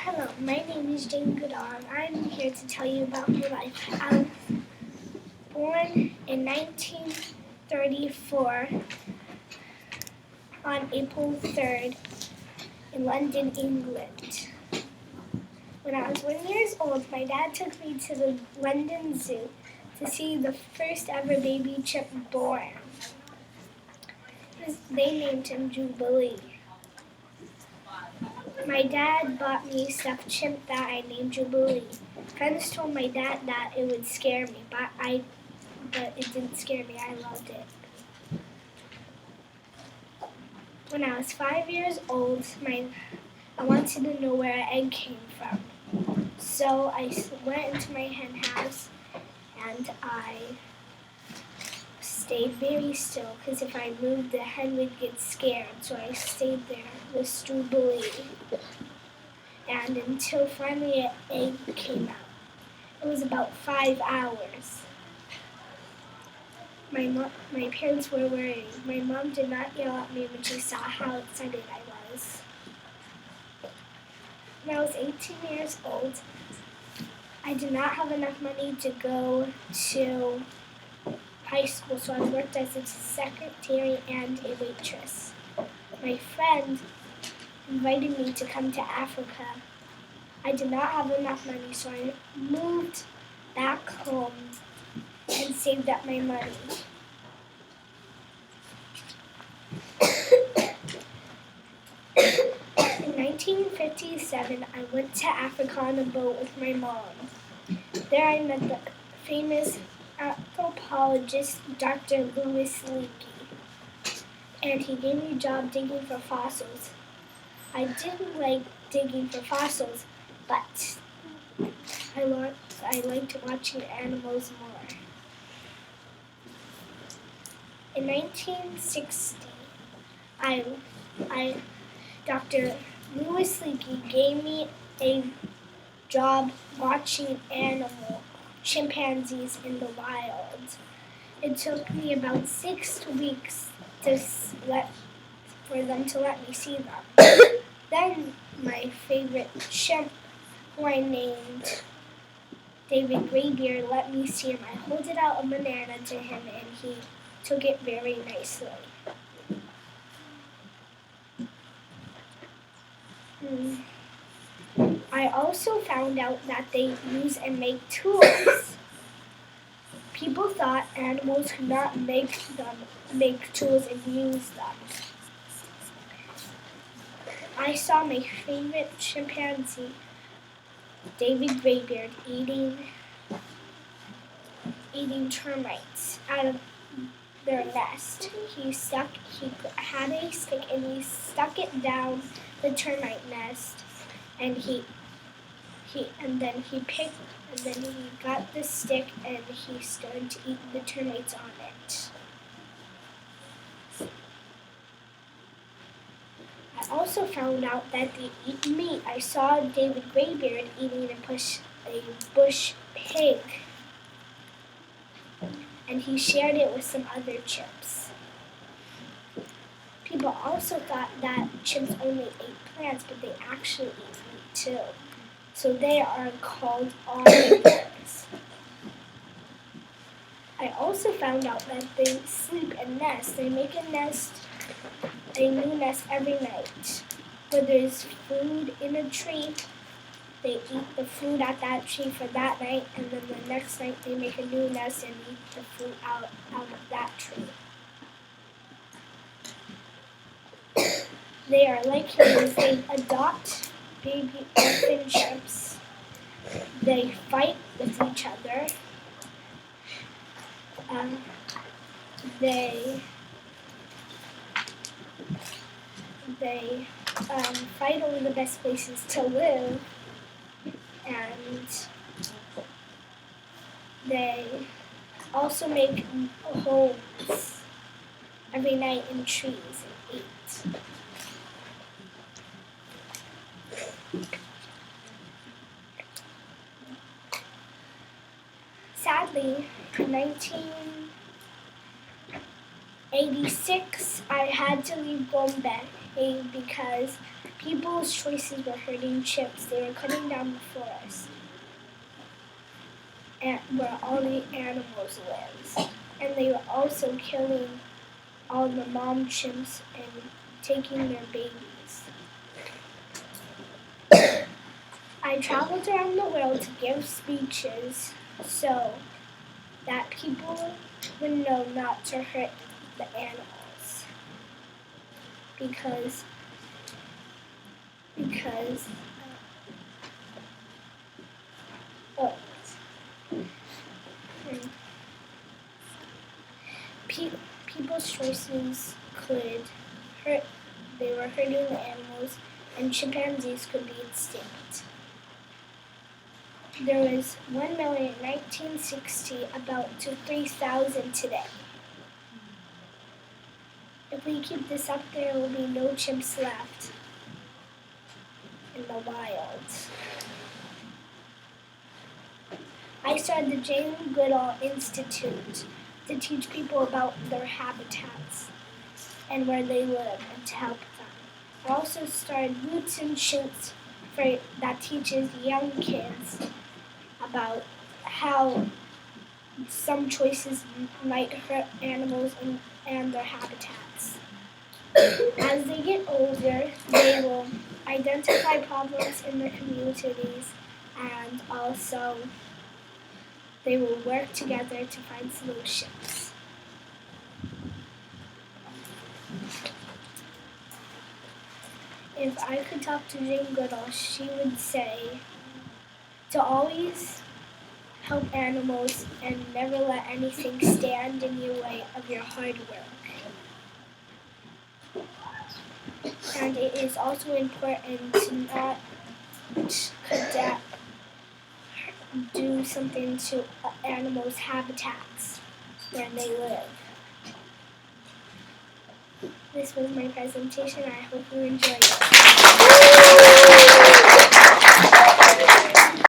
Hello, my name is Jane Goodall, and I'm here to tell you about my life. I was born in 1934 on April 3rd in London, England. When I was 1 year old, my dad took me to the London Zoo to see the first ever baby chimp born. They named him Jubilee. My dad bought me a stuffed chimp that I named Jubilee. Friends told my dad that it would scare me, but it didn't scare me. I loved it. When I was 5 years old, I wanted to know where an egg came from. So I went into my hen house and I stayed very still because if I moved, the hen would get scared. So I stayed there with Jubilee. And until finally an egg came out. It was about 5 hours. My parents were worried. My mom did not yell at me when she saw how excited I was. When I was 18 years old, I did not have enough money to go to high school, so I worked as a secretary and a waitress. My friend invited me to come to Africa. I did not have enough money, so I moved back home and saved up my money. In 1957, I went to Africa on a boat with my mom. There I met the famous anthropologist, Dr. Louis Leakey, and he gave me a job digging for fossils. I didn't like digging for fossils, but I liked watching animals more. In 1960, Dr. Louis Leakey gave me a job watching chimpanzees in the wild. It took me about 6 weeks for them to let me see them. Then my favorite chimp, who I named David Graybeard, let me see him. I holded out a banana to him and he took it very nicely. I also found out that they use and make tools. People thought animals could not make tools and use them. I saw my favorite chimpanzee, David Graybeard, eating termites out of their nest. He had a stick and he stuck it down the termite nest, and then he got the stick and he started to eat the termites on it. I also found out that they eat meat. I saw David Graybeard eating a bush pig, and he shared it with some other chimps. People also thought that chimps only ate plants, but they actually eat meat too. So they are called omnivores. I also found out that they sleep and nest. They make a new nest every night. Where there's food in a tree, they eat the food at that tree for that night, and then the next night they make a new nest and eat the food out of that tree. They are like humans. They adopt baby orphan chimps. They fight with each other. They fight over the best places to live, and they also make homes every night in trees and eat. Sadly, in 1986, I had to leave Gombe because people's choices were hurting chimps. They were cutting down the forest where all the animals live. And they were also killing all the mom chimps and taking their babies. I traveled around the world to give speeches so that people would know not to hurt the animals. Because people's choices could hurt, they were hurting the animals, and chimpanzees could be extinct. There was 1 million in 1960, about to 3,000 today. If we keep this up, there will be no chimps left in the wild. I started the Jane Goodall Institute to teach people about their habitats and where they live and to help them. I also started Roots and Shoots that teaches young kids about how some choices might hurt animals and their habitats. As they get older, they will identify problems in their communities, and also they will work together to find solutions. If I could talk to Jane Goodall, she would say to always help animals and never let anything stand in your way of your hard work. And it is also important to not do something to animals' habitats where they live. This was my presentation. I hope you enjoyed it.